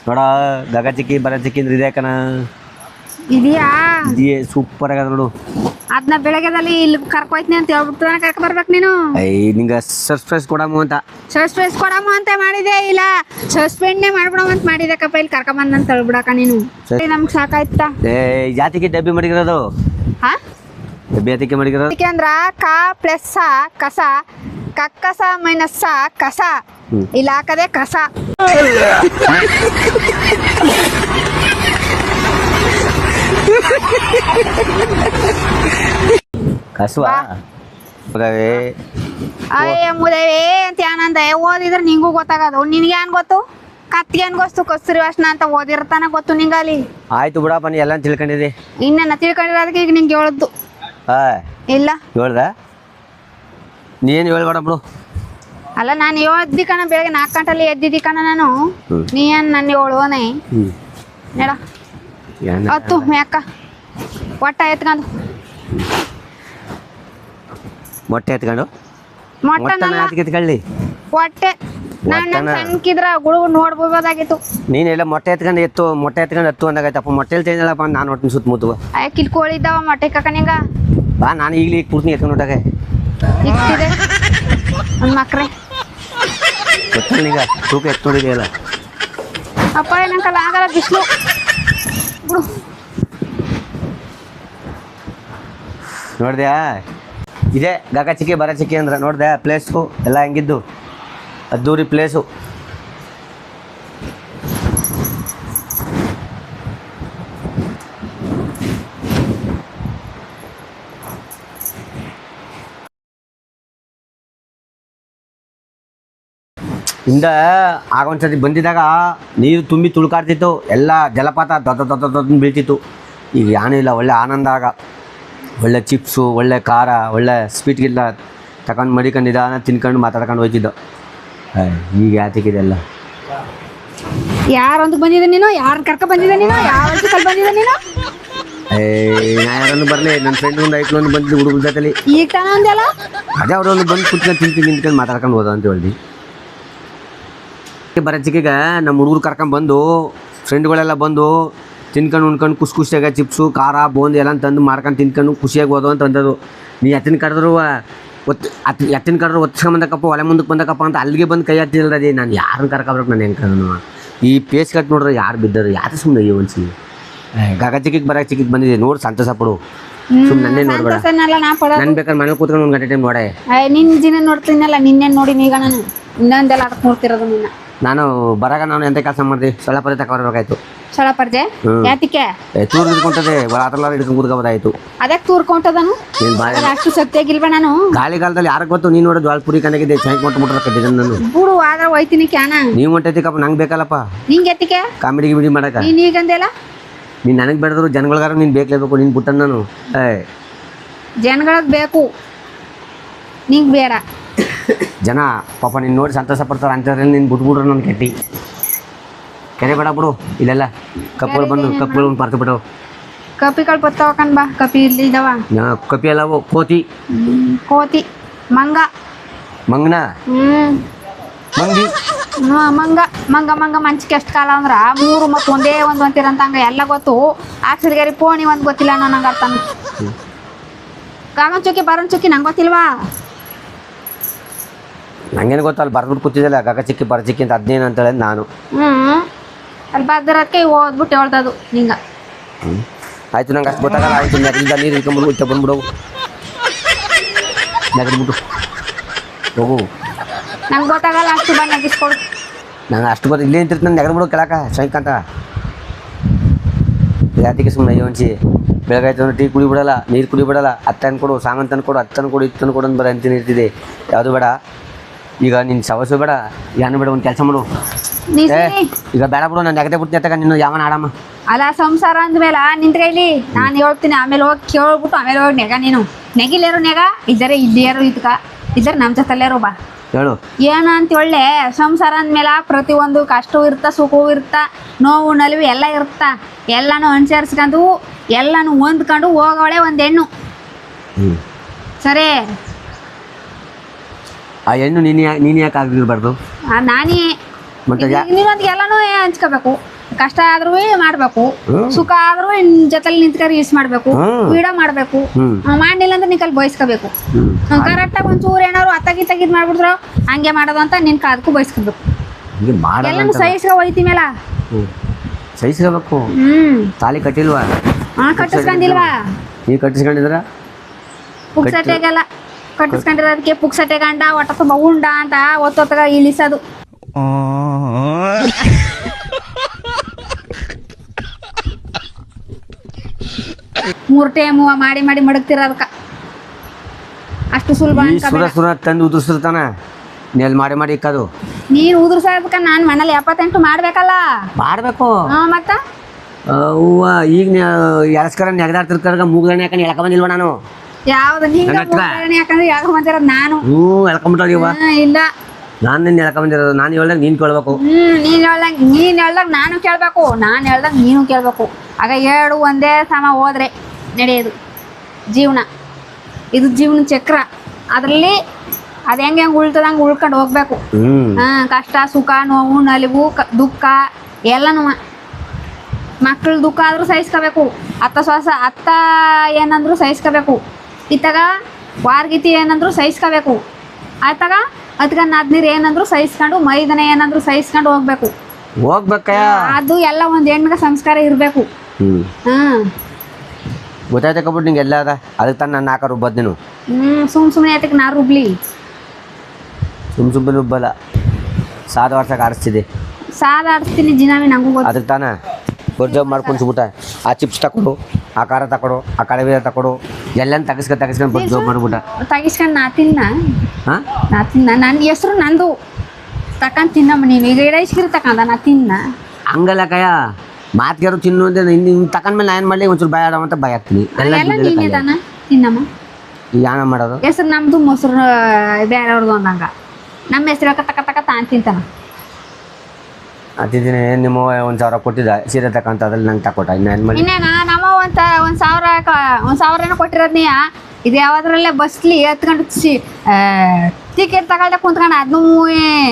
ನೋಡ ಗಗ ಚಿಕ್ಕಿ ಬರ ಚಿಕ್ಕಿ ಅಂದ್ರೆ ಇದೆ ಕಣ. ಇದೆಯಾ? ಇದೆಯೇ ಸೂಪರ್ ಆಗದ ನೋಡು. ಅದನ್ನ ಬೆಳಗ್ಗೆದಲ್ಲಿ ಇಲ್ಲಿ ಕರ್ಕೊಯ್ತೀನಿ ಅಂತ ಹೇಳ್ಬಿಟ್ಟು ಕರ್ಕ ಬರ್ಬೇಕು ನೀನು. ನಿಂಗೆ ಸರ್ಪ್ರೈಸ್ ಕೊಡಮು ಅಂತ. ಸಸ್ಪೆನ್ಸ್ ಕೊಡಮ್ಮ ಅಂತ ಮಾಡಿದೆ, ಇಲ್ಲ ಸಸ್ಪೆಂಡ್ನೇ ಮಾಡ್ಬಿಡಮ್ಮ ಅಂತ ಮಾಡಿದೆ ಕಪ್ಪ. ಇಲ್ಲಿ ಕರ್ಕೊಂಬಂದ ಅಂತ ಹೇಳ್ಬಿಡಕ ನೀನು. ನಮ್ಗೆ ಸಾಕಾಯ್ತಾ? ಜಾತಿಗೆ ಡಬ್ಬಿ ಮಡಗಿರೋದು. ಹಾ ಡಬ್ಬಿ ಜಾತಿಗೆ ಮಡಗಿರೋದು ಅದಕ್ಕೆ ಅಂದ್ರ ಕ ಪ್ಲಸ್ ಕಸ, ಕಕ್ಕಸ ಮೈನಸ್ ಕಸ, ಇಲ್ಲಿ ಹಾಕದೆ ಕಸ. ಕಸುವ ಅಯ್ಯ ಮುದೇವಿ ಅಂತ ಏನಂದ ಓದಿದ್ರೆ ನಿಂಗೂ ಗೊತ್ತಾಗದು. ನಿನ್ಗೆ ಏನ್ ಗೊತ್ತು? ಕತ್ತಿಗೆ ಏನ್ ಗೊತ್ತು? ಕಸ್ತೂರಿ ವಾಸನ ಅಂತ ಓದಿರ್ತಾನ ಗೊತ್ತು ನಿಂಗಲ್ಲಿ. ಆಯ್ತು ಬಿಡಪ್ಪ, ನೀ ಎಲ್ಲ ತಿಳ್ಕೊಂಡಿದ್ದಿ. ಇನ್ನೇನ ತಿಳ್ಕೊಂಡಿರೋದಕ್ಕೆ ಈಗ ನಿಂಗೆ ಹೇಳದ್ದು ಇಲ್ಲ. ಹೇಳ್ದ ನೀನು ಹೇಳ್ಬೇಡ ಬಿಡು. ಅಲ್ಲ ನಾನು ಹೇಳ್ದಿ ಕಣ, ಬೆಳಗ್ಗೆ 4 ಗಂಟೆಲಿ ಎದ್ದಿದ್ದಿ ಕಣ ನಾನು. ನೀ ಏನ್ ನನ್ನ ಹೇಳುವನೇ ನೆಡ ಹತ್ತು ಮ್ಯಾಕ ಒಟ್ಟ ಎತ್ಕೊಂಡು ಮೊಟ್ಟೆ ಎತ್ಕೊಂಡು ಮೊಟ್ಟೆ ಹೊಟ್ಟೆ ನಾನು ಸಣ್ಣಕಿದ್ರ ಗುಡುಗು ನೋಡ್ಬೋದಾಗಿತ್ತು. ನೀನೆಲ್ಲ ಮೊಟ್ಟೆ ಎತ್ಕೊಂಡು ಎತ್ತು ಅಂದಾಗೈತಪ್ಪ. ಮೊಟ್ಟೆಲಿ ತಿಂದಳಪ್ಪ ನಾನು ಹೊಟ್ಟಿನ ಸುತ್ತಮುತ್ತ. ಕಿಲ್ ಕೋಳಿ ಇದ್ದಾವ ಮೊಟ್ಟೆ ಕಕ್ಕನಿಂಗ ಬಾ, ನಾನು ಈಗಲೇ ಈಗ ಕೂರ್ತೀನಿ ಎತ್ಕೊಂಡು ಹೊಟ್ಟಾಗೆ ಇಕ್ತಿದೆ ನನ್ನ ಮಕ್ರೆ. ಗೊತ್ತಲ್ಲ ಈಗ ತೂಕ ಎತ್ಕೊಂಡಿದೆಯಲ್ಲ. ಅಪ್ಪ ಏನಂಕಲ್ಲ ಆಗಲ್ಲ, ಬಿಸಿಲು ಬಿಡು. ನೋಡ್ದ್ಯಾ, ಇದೇ ಗಗ ಚಿಕ್ಕಿ ಬರ ಚಿಕ್ಕಿ ಅಂದ್ರೆ ನೋಡ್ದೆ ಪ್ಲೇಸು ಎಲ್ಲ ಹೆಂಗಿದ್ದು ಅದ್ದೂರಿ ಪ್ಲೇಸು. ಇಂದ ಆಗ ಒಂದ್ಸತಿ ಬಂದಿದ್ದಾಗ ನೀರು ತುಂಬಿ ತುಳ್ಕಾಡ್ತಿತ್ತು, ಎಲ್ಲ ಜಲಪಾತ ದೊಡ್ಡ ಬೀಳ್ತಿತ್ತು. ಈಗ ಏನೂ ಇಲ್ಲ, ಒಳ್ಳೆ ಆನಂದ. ಆಗ ಒಳ್ಳೆ ಚಿಪ್ಸು, ಒಳ್ಳೆ ಖಾರ, ಒಳ್ಳೆ ಸ್ವೀಟ್ಗಿಲ್ಲ ತಗೊಂಡು ಮಡಿಕೊಂಡು ನಿಧಾನ ತಿನ್ಕೊಂಡು ಮಾತಾಡ್ಕೊಂಡು ಹೋಯ್ತಿದ್ದೋ. ಈಗ ಯಾತಿಕ್ಕಿದೆಲ್ಲ. ಯಾರೊಂದು ಬಂದಿದ್ದೆ ನೀನು? ಯಾರನ್ನ ಕರ್ಕ ಬಂದಿದ್ದೆ ನೀನು? ಯಾವ ಕಲ್ ಬಂದಿದ್ದೆ ನೀನು? ಯಾರನ್ನು ಬರಲಿ, ನನ್ನ ಫ್ರೆಂಡ್ ಒಂದು ಐಕ್ಲೊಂದು ಬಂದಿದ್ದು ಹುಡುಗರ ಜೊತೆಲಿ. ಈಗ ತಾನ ಅಂದೆಲ್ಲ ಅದೇ ಅವರೊಂದು ಬಂದು ಕುತ್ಕೊಂಡು ನಿಂತ್ಕೊಂಡು ಮಾತಾಡ್ಕೊಂಡು ಹೋದ ಅಂತ ಹೇಳಿ. ಬರೋ ಚಿಕ್ಕಿಗೆ ನಮ್ಮ ಹುಡುಗರು ಕರ್ಕೊಂಡ್ಬಂದು ಫ್ರೆಂಡ್ಗಳೆಲ್ಲ ಬಂದು ತಿನ್ಕೊಂಡು ಉಣ್ಕೊಂಡು ಖುಷಿಯಾಗ ಚಿಪ್ಸು ಖಾರ ಬೋಂದಿ ಎಲ್ಲ ತಂದು ಮಾಡ್ಕೊಂಡು ತಿನ್ಕೊಂಡು ಖುಷಿಯಾಗಿ ಹೋದವು ಅಂತ ಅಂದದು. ನೀ ಎತ್ತಿನ ಕರೆದ್ರು ಎತ್ತಿನ ಕರೆದ್ರು ಒತ್ಸ್ಕೊಂಬಂದಕ್ಕಪ್ಪ, ಒಲೆ ಮುಂದಕ್ಕೆ ಬಂದಕ್ಕಪ್ಪ ಅಂತ ಅಲ್ಲಿಗೆ ಬಂದು ಕೈ ಹತ್ತಿಲ್ಲದೆ ನಾನು ಯಾರನ್ನ ಕರ್ಕೊಬ್ರಕ್ಕೆ ನಾನು ಹೆಂಗೆ ಕಣ್ಣು. ಈ ಪೇಸ್ ಕಟ್ ನೋಡ್ರೆ ಯಾರು ಬಿದ್ದರು, ಯಾರು ಸುಮ್ಮನೆ ಈ ಒಂದ್ಸಿ ಗಗ ಚಿಕ್ಕಿಗೆ ಬರೋ ಚಿಕ್ಕಿಗೆ ಬಂದಿದೆ ನೋಡಿ ಸಂತೋಷ ಪಡು. ಸುಮ್ಮನೆ ನನ್ನೇ ನೋಡ್ಬೇಡ. ನಾನು ಬೇಕಾದ್ರೆ ಮನೇಲಿ ಕೂತ್ಕೊಂಡು 1 ಗಂಟೆ ಟೈಮ್ ನೋಡೆ. ನಿನ್ನ ದಿನ ನೋಡ್ತೀನಲ್ಲ, ನಿನ್ನೇನು ನೋಡಿ ಈಗ ನಾನು ಇನ್ನೊಂದೆಲ್ಲ ಅದಕ್ಕೆ ನೋಡ್ತಿರೋದು ನಿನ್ನ. ನಾನು ಬರಾಗ ನಾನು ಎಂತ ಕೆಲಸ ಮಾಡಿದೆ, ಸೊಳ್ಳೆ ಪರಿ ತಗೊಬರ್ಬೇಕಾಯ್ತು. ಸೊಳ್ಳೆ ಪರ್ಜೆ ಯಾತಿಕೆ ತೂರ್ ಹಿಡ್ಕೊಂತದೆ, ಆತಲ್ಲ ಹಿಡ್ಕೊಂಡು ಕೂತ್ಕೋಬೋದಾಯ್ತು. ಅದಕ್ಕೆ ತೂರ್ಕೊಂಟದನು ಅಷ್ಟು ಸತ್ಯಾಗಿಲ್ವ ನಾನು? ಗಾಳಿಗಾಲದಲ್ಲಿ ಯಾರಿಗೆ ಗೊತ್ತು? ನೀನು ನೋಡೋದು ಜೋಳ ಪುರಿ ಕಣಗಿದೆ ಸೈಕ್ ಕೊಟ್ಬಿಟ್ರೆ ಕಟ್ಟಿದ್ದೆ ನಾನು. ಬಿಡು ಆದ್ರೆ ಹೋಯ್ತೀನಿ ಕ್ಯಾನ. ನೀವು ಹೊಂಟೈತಿಕಪ್ಪ, ನಂಗೆ ಬೇಕಲ್ಲಪ್ಪ ನಿಂಗೆ ಎತ್ತಿಕೆ ಕಾಮಿಡಿ ಗಿಮಿಡಿ ಮಾಡಕ. ನೀನು ಈಗಂದೆಲ್ಲ ನೀನು ನನಗೆ ಬೆಳೆದ್ರು ಜನಗಳಿಗಾರ ನೀನು ಬೇಕಲೇಬೇಕು. ನೀನು ಬಿಟ್ಟ ನಾನು ಜನಗಳಿಗೆ ಬೇಕು, ನಿಂಗೆ ಬೇಡ. ಜನ ಪಾಪ ನೀನು ನೋಡಿ ಸಂತೋಷ ಪಡ್ತಾರೆ ಅಂತಾರೆ, ನೀನು ಬಿಟ್ಬಿಡ್ರು ನನ್ನ ಕೆಟ್ಟಿ ಕೆರೆ ಬೇಡ ಬಿಡು. ಇಲ್ಲೆಲ್ಲ ಕಪ್ಪುಗಳು ಬಂದು ಕಪ್ಪುಗಳು ಪರ್ತು ಬಿಟ್ಟವು. ಕಪಿಗಳು ಬತ್ತಾವಕನ್ ಬಾ, ಕಪಿ ಇಲ್ಲಿ ಇದಾವ. ಕಪಿ ಎಲ್ಲವು ಕೋತಿ ಕೋತಿ ಮಂಗ ಮಂಗನ ಮಂಗಿ ಮಂಗ ಮಂಗ ಮಂಗ ಮಂಚಿಗೆ ಎಷ್ಟು ಕಾಲ ಅಂದ್ರ 3 ಮತ್ತು ಒಂದೇ ಒಂದು ಅಂತೀರಂತ ಹಂಗ ಎಲ್ಲ ಗೊತ್ತು. ಆಕ್ಸಿಡ್ಗಾರಿ ಪೋಣಿ ಒಂದು ಗೊತ್ತಿಲ್ಲ ಅನ್ನೋ ನಂಗೆ ಅರ್ಥ. ಗಗನ್ ಚುಕ್ಕಿ ಬರೋನ್ ಚುಕ್ಕಿ ನಂಗೆ ಗೊತ್ತಿಲ್ವಾ? ನಂಗೇನು ಗೊತ್ತು, ಅಲ್ಲಿ ಬರ್ಬಿಟ್ಟು ಕೂತಿದ್ದಲ್ಲ ಗಗ ಚಿಕ್ಕಿ ಬರ ಚಿಕ್ಕಿ ಅಂತ ಅದೇನು ಅಂತೇಳಿ ನಾನು. ಅಲ್ಲಿ ಬರ್ದಿರೋದಕ್ಕೆ ಓದ್ಬಿಟ್ಟು ಹೇಳ್ದದು ನಿಂಗೆ. ಆಯ್ತು, ನಂಗೆ ಅಷ್ಟು ಗೊತ್ತಾಗಲ್ಲ. ಆಯ್ತು, ನೆಗದಿಂದ ನೀರು ಇಟ್ಕೊಂಡ್ಬಿಡು, ಇತ್ತ ಬಂದ್ಬಿಡು, ನೆಗದ್ಬಿಟ್ಟು ಹೋಗು. ನಂಗೆ ಗೊತ್ತಾಗಲ್ಲ, ಅಷ್ಟು ಬಂದು ನೆಗಿಸ್ಕೊಡು. ನಂಗೆ ಅಷ್ಟು ಗೊತ್ತು, ಇಲ್ಲೇ ನಿಂತಿರ್ತ ನಾನು ನೆಗದ್ಬಿಡು ಕೆಳಕ ಶಂಕಂತ. ಜಾತಿಗೆ ಸುಮ್ಮನೆ ಯೋನ್ಸಿ ಬೆಳಗಾಯ್ತು ಟೀ ಕುಡಿಬಿಡಲ್ಲ, ನೀರು ಕುಡಿಬಿಡಲ್ಲ. ಅತ್ತನ್ನು ಕೊಡು, ಸಾಮಂತನ ಕೊಡು, ಅತ್ತನ್ನು ಕೊಡು, ಇತ್ತನ್ನು ಕೊಡು ಅಂತ ಬರ ಅಂತೀನಿ ಇರ್ತಿದೆ. ಯಾವುದು ಬೇಡ ಈಗ, ನಿನ್ನ ಸವಸು ಬೇಡ, ಏನು ಬೇಡ, ಒಂದು ಕೆಲಸ ಮಾಡು. ಈಗ ಬೇಡ ಬಿಡು, ನಾನು ನೆಗದೆ ಬಿಡ್ತೀನಿ ಅತ್ತಾಗ ನೀನು ಯಾವನ ಆಡಮ್ಮ. ಅಲ್ಲ ಸಂಸಾರ ಅಂದ್ಮೇಲೆ ನಿಂತ್ಕೈಲಿ ನಾನು ಹೇಳ್ತೀನಿ, ಆಮೇಲೆ ಹೋಗಿ ಕೇಳ್ಬಿಟ್ಟು ಆಮೇಲೆ ಹೋಗಿ ನೆಗ. ನೀನು ನೆಗಿಲೇರು ನೆಗ, ಇದ್ದಾರೆ ಇಲ್ಲಿಯಾರು ಇದ್ಕ ಇದ್ದಾರೆ ನಮ್ಮ ಜೊತೆಲ್ಲೇರು ಬಾ ಹೇಳು. ಏನು ಅಂತ ಒಳ್ಳೆ ಸಂಸಾರ ಅಂದ್ಮೇಲೆ ಪ್ರತಿಯೊಂದು ಕಷ್ಟವೂ ಇರ್ತಾ, ಸುಖವೂ ಇರ್ತಾ, ನೋವು ನಲಿವು ಎಲ್ಲ ಇರ್ತಾ. ಎಲ್ಲನೂ ಅನುಸರಿಸ್ಕೊಂಡು ಎಲ್ಲನೂ ಹೊಂದ್ಕೊಂಡು ಹೋಗೋಳೆ ಒಂದು ಹೆಣ್ಣು. ಸರಿ, ಆ ಹೆಣ್ಣು ನೀನು ಯಾಕೆ ಆಗಿರ್ಬಾರ್ದು? ನಾನೇ ಮತ್ತೆ ನೀನೊಂದು ಎಲ್ಲಾನು ಹಂಚ್ಕೋಬೇಕು. ಕಷ್ಟ ಆದ್ರೂ ಮಾಡ್ಬೇಕು, ಸುಖ ಆದ್ರೂ ಜೊತೆಲಿ ನಿಂತ್ಕರಿ ಯೂಸ್ ಮಾಡ್ಬೇಕು, ವಿಡಿಯೋ ಮಾಡ್ಬೇಕು. ಮಾಡ್ಲಿಲ್ಲ ಅಂದ್ರೆ ನಿನ್ ಕಲ್ ಬಯಸ್ಕೋಬೇಕು. ಕರೆಕ್ಟಾಗಿ ಒಂಚೂರು ಏನಾದ್ರು ಅತ್ತಾಗಿತ್ತಾಗಿದ್ ಮಾಡ್ಬಿಟ್ರು ಹಂಗೆ ಮಾಡೋದು ಅಂತ ನಿನ್ ಅದಕ್ಕೂ ಬಯಸ್ಕೋಬೇಕು. ಎಲ್ಲಾನು ಸಹಿಸ್ಕೊ ಹೋಯ್ತಿ ಮೇಲ ಸಹಿಸ್ಕೋಬೇಕು. ತಾಲಿ ಕಟ್ಟಿಲ್ವಾ? ಕಟ್ಟಿಸ್ಕೊಂಡಿಲ್ವಾ? ನೀ ಕಟ್ಟಿಸ್ಕೊಂಡಿದ್ರ ಪುಕ್ಸಟೆಗೆಲ್ಲ ಕಟ್ಟಿಸ್ಕೊಂಡಿರೋದಕ್ಕೆ ಪುಕ್ಸಟೆ ಗಂಡ ಒಟ್ಟ ತುಂಬ ಉಂಡ ಅಂತ ಒತ್ತೊತ್ತಗ ಇಳಿಸೋದು. ಮೂರ್ ಟೈಮು ಮಾಡಿ ಮಾಡಿ ಮಡಗ್ತಿರೋದಕ್ಕ ಅಷ್ಟು ಸುಲಭ ಸುರ ತಂದು ಉದುರ್ಸಿರ್ತಾನ. ನೆಲ್ ಮಾಡಿ ಮಾಡಿ ಇಕ್ಕದು. ನೀನ್ ಉದುರ್ಸೋದಕ್ಕ ನಾನ್ ಮನೇಲಿ 78 ಮಾಡ್ಬೇಕಲ್ಲ. ಮಾಡ್ಬೇಕು ಮತ್ತ ಹೂವ ಈಗ ಎಳಸ್ಕರ ನೆಗದಾಡ್ತಿರ್ಕರ್ಗ ಮೂಗ್ದಣ್ಣೆ ಯಾಕಂದ್ರೆ ಎಳ್ಕ ಬಂದಿಲ್ವ ನಾನು? ಯಾವ್ದು ಯಾಕಂದ್ರೆ ಯಾಕೆ ಬಂದಿರೋದು ನಾನು? ಎಳ್ಕೊಂಬಿಟ್ಟಿವ ಇಲ್ಲ, ನಾನು ನಿನ್ನ ಎಳ್ಕ ಬಂದಿರೋದು. ನಾನು ಹೇಳ್ದಾಗ ನೀನ್ ಕೇಳ್ಬೇಕು. ನೀನ್ ಹೇಳ್ದಾಗ ನಾನು ಕೇಳ್ಬೇಕು, ನಾನು ಹೇಳ್ದಾಗ ನೀನು ಕೇಳ್ಬೇಕು. ಆಗ ಎರಡು ಒಂದೇ ಸಮ ಹೋದ್ರೆ ನಡೆಯೋದು ಜೀವನ. ಇದು ಜೀವನ ಚಕ್ರ. ಅದ್ರಲ್ಲಿ ಅದ್ ಹೆಂಗೆ ಉಳ್ತದಂಗೆ ಉಳ್ಕೊಂಡು ಹೋಗ್ಬೇಕು. ಕಷ್ಟ ಸುಖ ನೋವು ನಲಿವು ದುಃಖ ಎಲ್ಲನೂ. ಮಕ್ಳು ದುಃಖ ಆದ್ರೂ ಸಹಿಸ್ಕೋಬೇಕು, ಅತ್ತ ಏನಂದ್ರು ಸಹಿಸ್ಕೋಬೇಕು. ಇತ್ತಾಗ ವಾರ್ಗಿತಿ ಏನಂದ್ರು ಸಹಿಸ್ಕೋಬೇಕು. ಆಯ್ತಾಗ ಅದ್ಕ ನಾದ್ನೀರ್ ಏನಂದ್ರು ಸಹಿಸ್ಕೊಂಡು, ಮೈದನ ಏನಂದ್ರು ಸಹಿಸ್ಕೊಂಡು ಹೋಗ್ಬೇಕು. ಅದು ಎಲ್ಲ ಒಂದ್ ಹೆಣ್ಣಿಗೆ ಸಂಸ್ಕಾರ ಇರ್ಬೇಕು. ಗೊತ್ತಾಯ್ತಕ್ಕೊಬಿಟ್ಟು ನಿಂಗೆ ಎಲ್ಲ ಅದ. ಅದಕ್ಕೆ ತಾನು ನನ್ನ ಹಾಕ ರುಬ್ಬದ್ ನೀನು. ಸುಮ್ಮನೆ ಅದಕ್ಕೆ ನಾ ರುಬ್ಲಿ? ಸುಮ್ಮನೆ ರುಬ್ಬಲ್ಲ, ಸಾದ ವರ್ಷಕ್ಕೆ ಆಡಿಸ್ತಿದ್ದೆ. ಸಾದ ಆಡಿಸ್ತೀನಿ ಜಿನಾಮಿ, ನಂಗೂ ಗೊತ್ತು. ಅದಕ್ಕೆ ತಾನ ಬರ್ಜಾಬ್ ಮಾಡ್ಕೊಂಡ್ಬಿಟ್ಟ. ಆ ಚಿಪ್ಸ್ ತಕೊಡು, ಆ ಖಾರ ತಕೊಡು, ಆ ಕಳೆ ಬೀಜ ತಕೊಡು, ಎಲ್ಲಾನು ತಗಿಸ್ಕೊಂಡು ಬರ್ಜಾಬ್ ಮಾಡ್ಬಿಟ್ಟ. ತಗಿಸ್ಕೊಂಡು ನಾ ತಿನ್ನ ನನ್ನ ಹೆಸ್ರು ನಂದು ತಕೊಂಡ್ ತಿನ್ನಮ್ಮ. ನೀನು ಈಗ ಇಡೈಸ್ಕಿರಿ ತಕೊಂಡ ನಾ ತಿನ್ನ ಹಂಗಲ್ಲ ಕಯ. ಮಾತ್ಗಾರು ತಿನ್ನು ಅಂತ ನಿನ್ನ ತಕೊಂಡ್ಮೇಲೆ ನಾ ಏನು ಮಾಡಲಿ? ಒಂಚೂರು ಭಯ ಆಡವಂತ ಭಯ ಆಗ್ತೀನಿ. ಎಲ್ಲ ನೀನೇ ತಾನ ತಿನ್ನಮ್ಮ. ಯಾಣ ಮಾಡೋದು? ಹೆಸ್ರು ನಮ್ದು, ಮೊಸರು ಬೇರೆಯವ್ರದ್ದು ಅಂದಂಗ. ನಮ್ಮ ಹೆಸ್ರು ತಕ್ಕ ತಾನು ತಿಂತಾನ. ಅತಿದಿನ ನಿಮ್ಮ 1,000 ಕೊಟ್ಟಿದ್ದ ಸೀರೆ ತಕ್ಕಂತ ಅದ್ರಲ್ಲಿ ನಂಗೆ ತಕೊಟ್ಟ. ಇನ್ನೇನು ಮಾಡಿ? ಇನ್ನೇನ ನಮ್ಮ 1,000 ಏನೋ ಕೊಟ್ಟಿರೋದ್ ನೀ. ಇದು ಯಾವ್ದ್ರಲ್ಲೇ ಬಸ್ಲಿ ಎತ್ಕೊಂಡು ಟಿಕೆಟ್ ತಗೊಳ್ದ ಕುಂತ್ಕೊಂಡು ಅದನ್ನೂ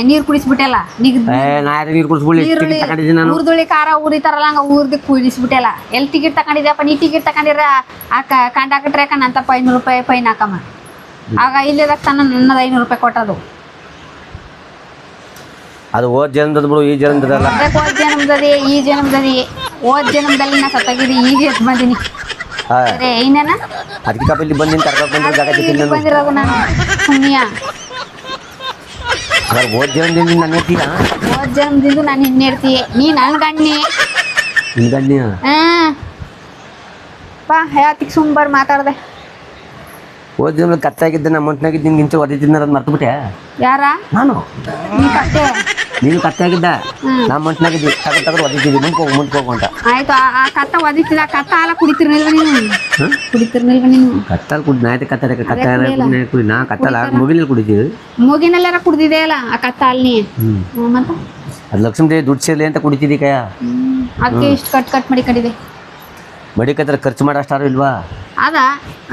ನೀರು ಕುಡಿಸ್ಬಿಟ್ಟೆಲ್ಲ. ನೀರು ಕುಡಿಸ್ಬಿಡಿ. ಉರ್ದುಳಿ ಖಾರ ಉರಿತಾರಲ್ಲ ಹಂಗ ಉರ್ದಿ ಕುಡಿಸ್ಬಿಟ್ಟೆಲ್ಲ. ಎಲ್ಲಿ ಟಿಕೆಟ್ ತಗೊಂಡಿದ್ಯಪ್ಪ? ನೀ ಟಿಕೆಟ್ ತಗೊಂಡಿರ ಕಂಡಕ್ಟ್ರೆ ನಂತಪ್ಪ 500 ರೂಪಾಯಿ ಫೈನ್ ಹಾಕಮ್ಮ. ಆಗ ಇಲ್ಲಿದಾಗ ತನ್ನ ನನ್ನದು 500 ರೂಪಾಯಿ ಕೊಟ್ಟದು. ಅದು ಹೋದ್ ಜನ್ಮದ ಬಿಡು, ಈ ಜನ್ಮದಲ್ಲ. ಹೋದ್ ಜನ್ಮದದಿ ಈ ಜನ್ಮದದಿ. ಹೋದ್ ಜನ್ಮದಲ್ಲಿ ನಾ ಸತ್ತಾಗಿದ್ದಿ, ಈಗ ಎದ್ದು ಬಂದೀನಿ. ಏನೇನ ಅದಕ್ಕೆ ಕಪ್ಪಲ್ಲಿ ಬಂದಿನಿ ಕರ್ಕೊಂಡು ಬಂದಿರೋದು ನಾನು ಸುಮ್ನಿಯ. ಹೋದ್ ಜನ್ಮದಿಂದ ನಾನು ಇರ್ತೀಯ? ಹೋದ್ ಜನ್ಮದಿಂದ ನಾನು ಇನ್ನಿರ್ತೀಯ. ನೀ ನನ್ನ ಗಣ್ಣಿ. ನಿನ್ ಗಣ್ಣಿ? ಬಾ ಯಾತಿಗೆ ಸುಂಬರ್ ಮಾತಾಡ್ದೆ. ಹೋದ್ ಜನ್ಮ ಕತ್ತಾಗಿದ್ದೆ, ನಮ್ಮ ಮಂಟ್ನಾಗಿದ್ದು ನಿಂಗೆ ಇಂಚು ಒದಿತಿದ್ನ ಅದು ಮರ್ತು ಬಿಟ್ಟೆ. ಯಾರ? ನಾನು. ನೀ ಕತ್ತೆ? ನೀನು ಕತ್ತಾಗಿದ್ದ, ನಮ್ಮ ಮಂಟ್ನಾಗಿದ್ದಿ. ತಗದು ಒದಿತಿದ್ದಿ, ಮುಂದ್ಕೋಗು ಅಂತ. ಆಯ್ತು, ಆ ಕತ್ತ ಒದಿತಿದ. ಕತ್ತ ಹಾಲ ಕುಡಿತಿರ್ನಿಲ್ವ ನೀನು? ಕುಡಿತಿರ್ನಿಲ್ವ ನೀನು? ಕತ್ತಲ್ಲಿ ಕುಡಿ ನಾಯ್ತು. ಕತ್ತ ಕುಡಿ. ನಾ ಕತ್ತಲ್ಲ ಮುಗಿನಲ್ಲಿ ಕುಡಿತೀವಿ. ಮುಗಿನಲ್ಲಾರ ಕುಡ್ದಿದೆ ಅಲ್ಲ ಆ ಕತ್ತ ಅಲ್ಲಿ. ಮತ್ತೆ ಅದು ಲಕ್ಷ್ಮೀ ದೇವಿ ದುಡ್ಡು ಸೇರ್ಲಿ ಅಂತ ಕುಡಿತಿದ್ದಿ ಕಯ. ಅದಕ್ಕೆ ಇಷ್ಟು ಕಟ್ ಮಾಡಿ ಕಡಿದೆ. ಮಡಿಕತ್ರ ಖರ್ಚು ಮಾಡೋಷ್ಟಾರು ಇಲ್ವಾ? ಅದ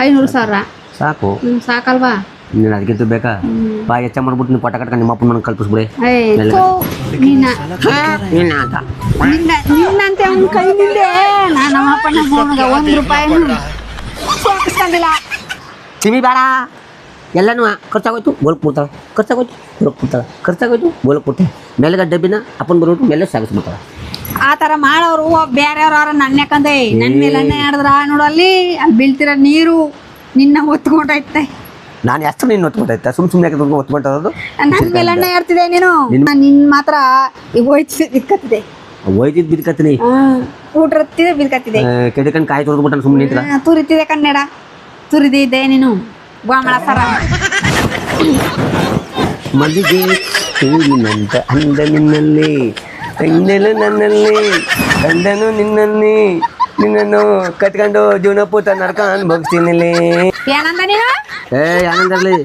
500,000 ಸಾಕು. ಸಾಕಲ್ವಾ? ನೀನು ಅದಕ್ಕಿಂತ ಬೇಕಾ? ಬಾ ಹೆಚ್ಚ ಮಾಡ್ಬಿಟ್ಟು ನೀವು ಪಟ ಕಟ್ಕೊಂಡು ನಿಮ್ಮ ಅಪ್ಪನ ಮನೆ ಕಲ್ಪಿಸ್ಬಿಡಿ. ನಿನ್ನಂತೆ ಅವ್ನ ಕೈ ನಿಂದೆ ನಾನು ನಮ್ಮ ಅಪ್ಪನ ಫೋನ್ಗೆ 1 ರೂಪಾಯಿ ಸೋಕಿಸ್ಕೊಂಡಿಲ್ಲ. ಸಿಮಿ ಬೇಡ, ಎಲ್ಲನೂ ಖರ್ಚಾಗೋಯ್ತು ಬೋಲಕ್ ಬಿಡ್ತಾಳೆ. ಖರ್ಚಾಗೋಯ್ತು ಬೋಲಕ್ ಬಿಡ್ತಾಳೆ. ಮೇಲೆಗ ಡಬ್ಬಿನ ಅಪ್ಪನ ಬರ್ಬಿಟ್ಟು ಮೇಲೆ ಸಾಗಿಸ್ಬಿಡ್ತಾಳೆ. ಆ ಥರ ಮಾಡೋರು ಬೇರೆಯವ್ರ ನನ್ನ ಯಾಕಂದೆ ನನ್ನ ಮೇಲೆ ಎಣ್ಣೆ ಆಡಿದ್ರ ನೋಡಲ್ಲಿ ಅಲ್ಲಿ ಬೀಳ್ತಿರೋ ನೀರು ನಿನ್ನ ಒತ್ಕೊಂಡೈತೆ. ನಾನು ಎಷ್ಟು ನಿನ್ನ ಒತ್ಕೊಂಡೈತೆ? ಸುಮ್ಮನೆ ಒತ್ಕೊಂಡದ್ದು ನನ್ನ ಮೇಲೆ ಎಣ್ಣೆ ಆಡ್ತಿದೆ ನೀನು. ನಿನ್ನ ಮಾತ್ರ ಈಗ ಬಿದ್ಕತ್ತಿದೆ. ಒಯ್ದಿದ್ದು ಬಿದ್ಕತ್ತೀನಿ. ಊಟತ್ತಿದೆ ಬಿದ್ಕತ್ತಿದೆ. ಕೆದಕಂಡು ಕಾಯಿ ತೊಳೆದ್ಬಿಟ್ಟು ಸುಮ್ಮನೆ ನಿಂತ ತುರಿತಿದೆ ಕನ್ನಡ. ತುರಿದಿದ್ದೆ ನೀನು ಗೋಮಳ ಸರ. ಮಲ್ಲಿಗೆ ಹೂವಿನಂತ ಅಂದ ನಿನ್ನಲ್ಲಿ, ಕಣ್ಣೆಲು ನನ್ನಲ್ಲಿ, ಕಂಡನು ನಿನ್ನಲ್ಲಿ, ನಿನ್ನನ್ನು ಕಟ್ಕೊಂಡು ಜೀವನ ಪೂತ ನರ್ಕ ಅನ್ಭವಿಸ್ತೀನಿ. ಏನಂದ ನೀನು? ಆನಂದರ್ಲಿ.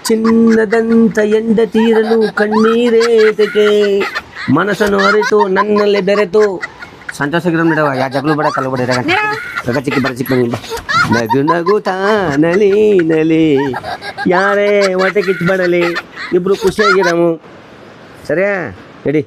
ಚಿನ್ನದಂತ ಎಂಡ ತೀರಲು ಕಣ್ಣೀರೇತಕ್ಕೆ, ಮನಸ್ಸನ್ನು ಅರಿತು ನನ್ನಲ್ಲಿ ಬೆರೆತು. ಸಂತೋಷಗಿರೋ ಮೇಡವ, ಯಾ ಜಗಳು ಬೇಡ ಕಲ್ಲು ಬೇಡ. ಚಿಕ್ಕಿ ಬರ ಚಿಕ್ಕ ನಗು ನಗುತ್ತಾ ನಲಿ ನಲಿ, ಯಾರೇ ಹೊಟ್ಟೆ ಕಿಚ್ಚಬಡಲಿ, ಇಬ್ರು ಖುಷಿಯಾಗಿರಮು. ಸರಿಯಾ? ರೆಡಿ?